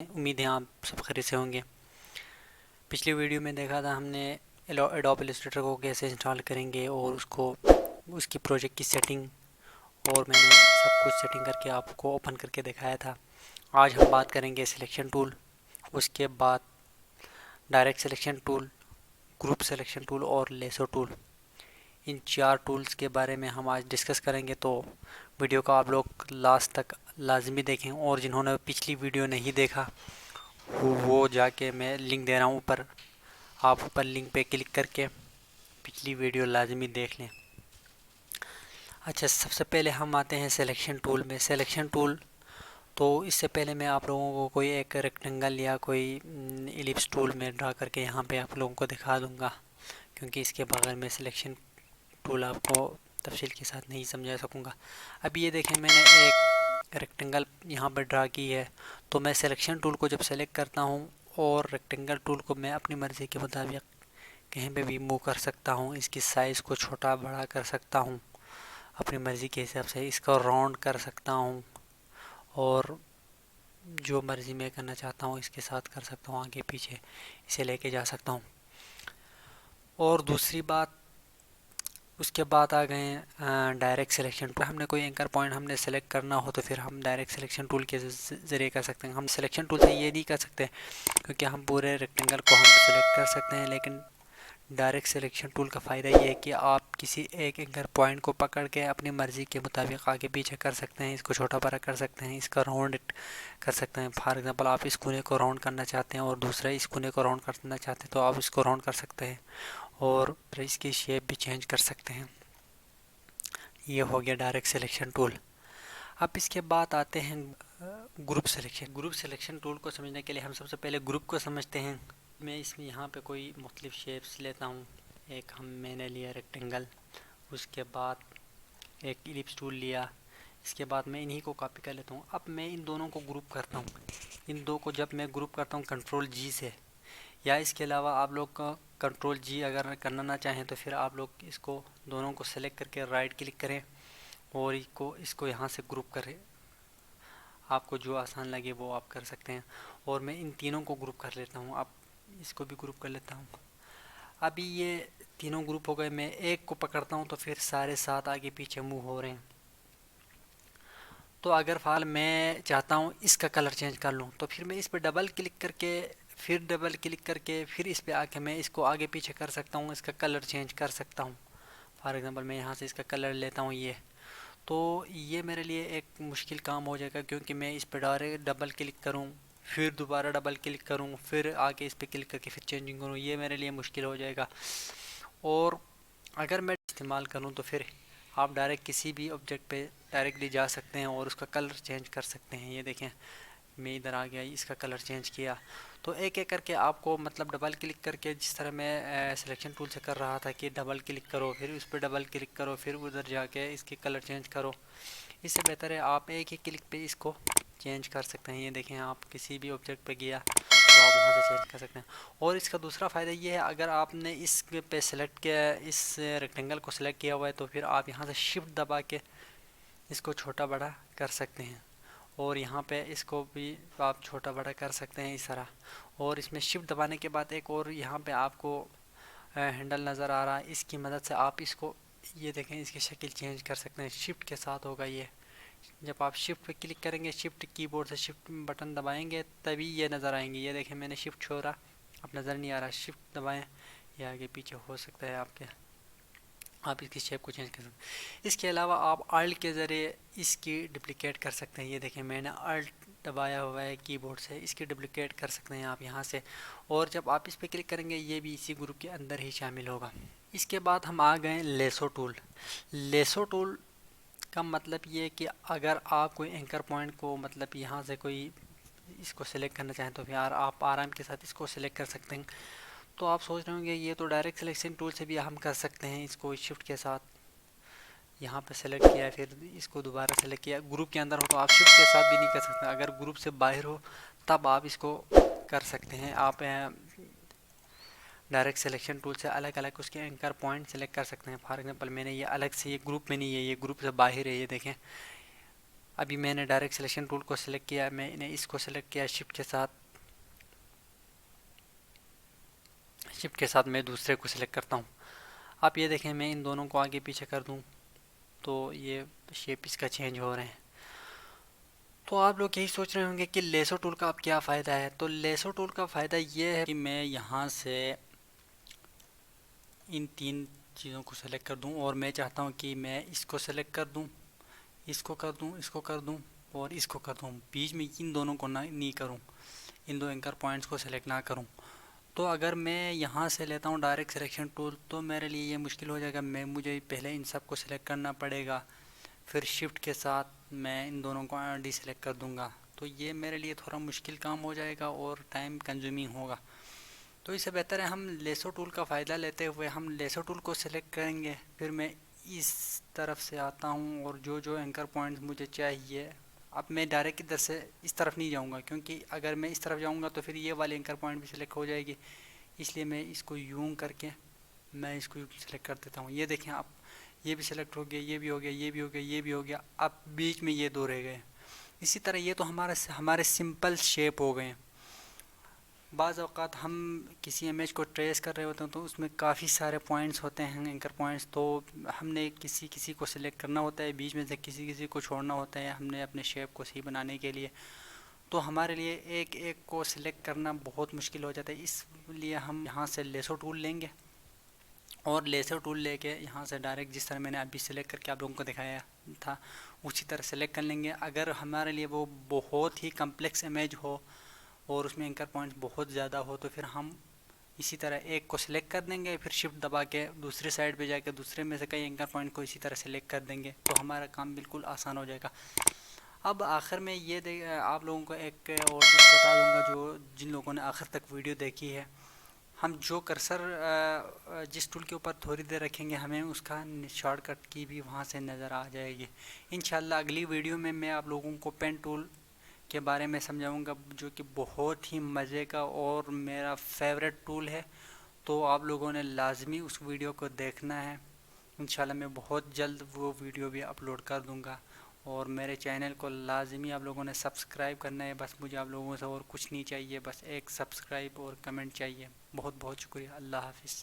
उम्मीद है आप सब खैरियत से होंगे। पिछली वीडियो में देखा था हमने एडोब इलस्ट्रेटर को कैसे इंस्टॉल करेंगे और उसको उसकी प्रोजेक्ट की सेटिंग और मैंने सब कुछ सेटिंग करके आपको ओपन करके दिखाया था। आज हम बात करेंगे सिलेक्शन टूल, उसके बाद direct selection tool, group selection tool और लेसो टूल। इन 4 टूल्स के बारे में हम आज डिस्कस करेंगे, तो वीडियो को आप लोग लास्ट तक लाजमी देखें। और जिन्होंने पिछली वीडियो नहीं देखा वो जाके मैं लिंक दे रहा हूँ ऊपर, आप ऊपर लिंक पे क्लिक करके पिछली वीडियो लाजमी देख लें। अच्छा, सबसे पहले हम आते हैं सिलेक्शन टूल में। सिलेक्शन टूल तो इससे पहले मैं आप लोगों को कोई एक रेक्टेंगल या कोई इलिप्स टूल में ड्रा करके यहाँ पे आप लोगों को दिखा दूँगा, क्योंकि इसके बगैर मैं सिलेक्शन टूल आपको तफसील के साथ नहीं समझा सकूँगा। अभी ये देखें, मैंने एक रेक्टेंगल यहाँ पर ड्रा की है, तो मैं सिलेक्शन टूल को जब सेलेक्ट करता हूँ और रेक्टेंगल टूल को मैं अपनी मर्ज़ी के मुताबिक कहीं पे भी मूव कर सकता हूँ। इसकी साइज़ को छोटा बड़ा कर सकता हूँ अपनी मर्ज़ी के हिसाब से, इसको राउंड कर सकता हूँ और जो मर्ज़ी मैं करना चाहता हूँ इसके साथ कर सकता हूँ, आगे पीछे इसे लेके जा सकता हूँ। और दूसरी बात, उसके बाद आ गए डायरेक्ट सिलेक्शन टूल। हमने कोई एंकर पॉइंट हमने सेलेक्ट करना हो तो फिर हम डायरेक्ट सिलेक्शन टूल के ज़रिए कर सकते हैं। हम सिलेक्शन टूल से ये नहीं कर सकते क्योंकि हम पूरे रेक्टेंगल को हम सेलेक्ट कर सकते हैं, लेकिन डायरेक्ट सिलेक्शन टूल का फ़ायदा ये है कि आप किसी एक एंकर पॉइंट को पकड़ के अपनी मर्ज़ी के मुताबिक आगे पीछे कर सकते हैं, इसको छोटा बड़ा कर सकते हैं, इसका राउंड कर सकते हैं। फॉर एग्जांपल, आप इस कोने को राउंड करना चाहते हैं और दूसरा इस कोने को राउंड करना चाहते हैं तो आप इसको राउंड कर सकते हैं और इसकी शेप भी चेंज कर सकते हैं। ये हो गया डायरेक्ट सिलेक्शन टूल। अब इसके बाद आते हैं group selection. Group selection tool को समझने के लिए हम सबसे पहले ग्रुप को समझते हैं। मैं इसमें यहाँ पे कोई मुख्तलिफ शेप्स लेता हूँ। एक मैंने लिया रेक्टेंगल, उसके बाद एक इलिप्स टूल लिया, इसके बाद मैं इन्हीं को कॉपी कर लेता हूँ। अब मैं इन दोनों को ग्रुप करता हूँ। इन दो को जब मैं ग्रुप करता हूँ कंट्रोल जी से, या इसके अलावा आप लोग का कंट्रोल जी अगर करना ना चाहें तो फिर आप लोग इसको दोनों को सेलेक्ट करके राइट क्लिक करें और इसको यहाँ से ग्रुप करें। आपको जो आसान लगे वो आप कर सकते हैं। और मैं इन तीनों को ग्रुप कर लेता हूँ। अब इसको भी ग्रुप कर लेता हूँ। अभी ये तीनों ग्रुप हो गए। मैं एक को पकड़ता हूँ तो फिर सारे 7 आगे पीछे मूव हो रहे हैं। तो अगर फाल मैं चाहता हूँ इसका कलर चेंज कर लूँ तो फिर मैं इस पर डबल क्लिक करके फिर इस पर आके मैं इसको आगे पीछे कर सकता हूँ, इसका कलर चेंज कर सकता हूँ। फॉर एग्ज़ाम्पल, मैं यहाँ से इसका कलर लेता हूँ ये, तो ये मेरे लिए एक मुश्किल काम हो जाएगा क्योंकि मैं इस पर डायरेक्ट डबल क्लिक करूँ, फिर दोबारा डबल क्लिक करूँ, फिर आके इस पर क्लिक करके फिर चेंजिंग करूँ, ये मेरे लिए मुश्किल हो जाएगा। और अगर मैं इस्तेमाल करूँ तो फिर आप डायरेक्ट किसी भी ऑब्जेक्ट पे डायरेक्टली जा सकते हैं और उसका कलर चेंज कर सकते हैं। ये देखें, मैं इधर आ गया, इसका कलर चेंज किया। तो एक एक करके आपको मतलब डबल क्लिक करके, जिस तरह मैं सिलेक्शन टूल से कर रहा था कि डबल क्लिक करो, फिर उस पर डबल क्लिक करो, फिर उधर जाके इसके कलर चेंज करो, इससे बेहतर है आप एक ही क्लिक पे इसको चेंज कर सकते हैं। ये देखें, आप किसी भी ऑब्जेक्ट पे गया तो आप वहाँ से चेंज कर सकते हैं। और इसका दूसरा फ़ायदा ये है, अगर आपने इस पे सेलेक्ट किया, इस रेक्टेंगल को सेलेक्ट किया हुआ है, तो फिर आप यहाँ से शिफ्ट दबा के इसको छोटा बड़ा कर सकते हैं और यहाँ पे इसको भी आप छोटा बड़ा कर सकते हैं इस तरह। और इसमें शिफ्ट दबाने के बाद एक और यहाँ पे आपको हैंडल नज़र आ रहा है, इसकी मदद से आप इसको, ये देखें, इसकी शक्ल चेंज कर सकते हैं। शिफ्ट के साथ होगा ये। जब आप शिफ्ट पे क्लिक करेंगे, शिफ्ट कीबोर्ड से शिफ्ट बटन दबाएंगे तभी ये नज़र आएंगे। ये देखें, मैंने शिफ्ट छोड़ा, अब नज़र नहीं आ रहा। शिफ्ट दबाएं, ये आगे पीछे हो सकता है आपके, आप इसकी शेप को चेंज कर सकते हैं। इसके अलावा आप अल्ट के ज़रिए इसकी डुप्लिकेट कर सकते हैं। ये देखें, मैंने अल्ट दबाया हुआ है कीबोर्ड से, इसकी डुप्लिकेट कर सकते हैं आप यहाँ से। और जब आप इस पर क्लिक करेंगे ये भी इसी ग्रुप के अंदर ही शामिल होगा। इसके बाद हम आ गए लेसो टूल। लेसो टूल का मतलब ये है कि अगर आप कोई एंकर पॉइंट को मतलब यहाँ से कोई इसको सेलेक्ट करना चाहें तो फिर आप आराम के साथ इसको सेलेक्ट कर सकते हैं। तो आप सोच रहे होंगे ये तो डायरेक्ट सिलेक्शन टूल से भी हम कर सकते हैं। इसको शिफ्ट के साथ यहाँ पे सेलेक्ट किया, फिर इसको दोबारा सेलेक्ट किया। ग्रुप के अंदर हो तो आप शिफ्ट के साथ भी नहीं कर सकते, अगर ग्रुप से बाहर हो तब आप इसको कर सकते हैं। आप डायरेक्ट सिलेक्शन टूल से अलग अलग उसके एंकर पॉइंट सेलेक्ट कर सकते हैं। फॉर एग्जांपल, मैंने ये अलग से, ये ग्रुप में नहीं है, ये ग्रुप से बाहर है। ये देखें, अभी मैंने डायरेक्ट सिलेक्शन टूल को सिलेक्ट किया, मैंने इसको सिलेक्ट किया शिफ्ट के साथ मैं दूसरे को सिलेक्ट करता हूँ। आप ये देखें, मैं इन दोनों को आगे पीछे कर दूँ तो ये शेप इसका चेंज हो रहे हैं। तो आप लोग यही सोच रहे होंगे कि लेसो टूल का अब क्या फ़ायदा है। तो लेसो टूल का फ़ायदा ये है कि मैं यहाँ से इन 3 चीज़ों को सेलेक्ट कर दूं और मैं चाहता हूं कि मैं इसको सेलेक्ट कर दूं, इसको कर दूं, इसको कर दूं और इसको कर दूं, बीच में इन दोनों को ना नहीं करूं, इन दो एंकर पॉइंट्स को सेलेक्ट ना करूं। तो अगर मैं यहाँ से लेता हूँ डायरेक्ट सिलेक्शन टूल तो मेरे लिए ये मुश्किल हो जाएगा, मुझे पहले इन सब को सिलेक्ट करना पड़ेगा, फिर शिफ्ट के साथ मैं इन दोनों को डिसेलेक्ट कर दूंगा। तो ये मेरे लिए थोड़ा मुश्किल काम हो जाएगा और टाइम कंज्यूमिंग होगा। तो इससे बेहतर है हम लेसो टूल का फ़ायदा लेते हुए हम लेसो टूल को सिलेक्ट करेंगे, फिर मैं इस तरफ से आता हूँ और जो जो एंकर पॉइंट्स मुझे चाहिए, अब मैं डायरेक्ट इधर से इस तरफ नहीं जाऊँगा क्योंकि अगर मैं इस तरफ जाऊँगा तो फिर ये वाली एंकर पॉइंट भी सिलेक्ट हो जाएगी, इसलिए मैं इसको यूं करके मैं इसको सिलेक्ट कर देता हूँ। ये देखें आप, ये भी सिलेक्ट हो गया, ये भी हो गया, ये भी हो गया, ये भी हो गया, अब बीच में ये दो रह गए। इसी तरह ये तो हमारे सिंपल शेप हो गए। बाज़ औक़ात हम किसी इमेज को ट्रेस कर रहे होते हैं तो उसमें काफ़ी सारे पॉइंट्स होते हैं, एंकर पॉइंट्स, तो हमने किसी किसी को सिलेक्ट करना होता है, बीच में से किसी किसी को छोड़ना होता है हमने अपने शेप को सही बनाने के लिए। तो हमारे लिए एक एक को सिलेक्ट करना बहुत मुश्किल हो जाता है, इसलिए हम यहाँ से लेसो टूल लेंगे और लेसो टूल लेके यहाँ से डायरेक्ट जिस तरह मैंने अभी सिलेक्ट करके आप लोगों को दिखाया था उसी तरह सेलेक्ट कर लेंगे। अगर हमारे लिए वो बहुत ही कम्प्लेक्स इमेज हो और उसमें एंकर पॉइंट्स बहुत ज़्यादा हो तो फिर हम इसी तरह एक को सिलेक्ट कर देंगे, फिर शिफ्ट दबा के दूसरे साइड पे जाके दूसरे में से कई एंकर पॉइंट को इसी तरह सेलेक्ट कर देंगे तो हमारा काम बिल्कुल आसान हो जाएगा। अब आखिर में ये आप लोगों को एक और चीज़ बता दूंगा, जो जिन लोगों ने आखिर तक वीडियो देखी है, हम जो कर्सर जिस टूल के ऊपर थोड़ी देर रखेंगे हमें उसका शॉर्टकट की भी वहाँ से नज़र आ जाएगी। इंशाल्लाह अगली वीडियो में मैं आप लोगों को पेन टूल के बारे में समझाऊंगा, जो कि बहुत ही मज़े का और मेरा फेवरेट टूल है। तो आप लोगों ने लाजमी उस वीडियो को देखना है। इंशाल्लाह मैं बहुत जल्द वो वीडियो भी अपलोड कर दूंगा और मेरे चैनल को लाजमी आप लोगों ने सब्सक्राइब करना है। बस मुझे आप लोगों से और कुछ नहीं चाहिए, बस एक सब्सक्राइब और कमेंट चाहिए। बहुत बहुत शुक्रिया। अल्लाह हाफिज़।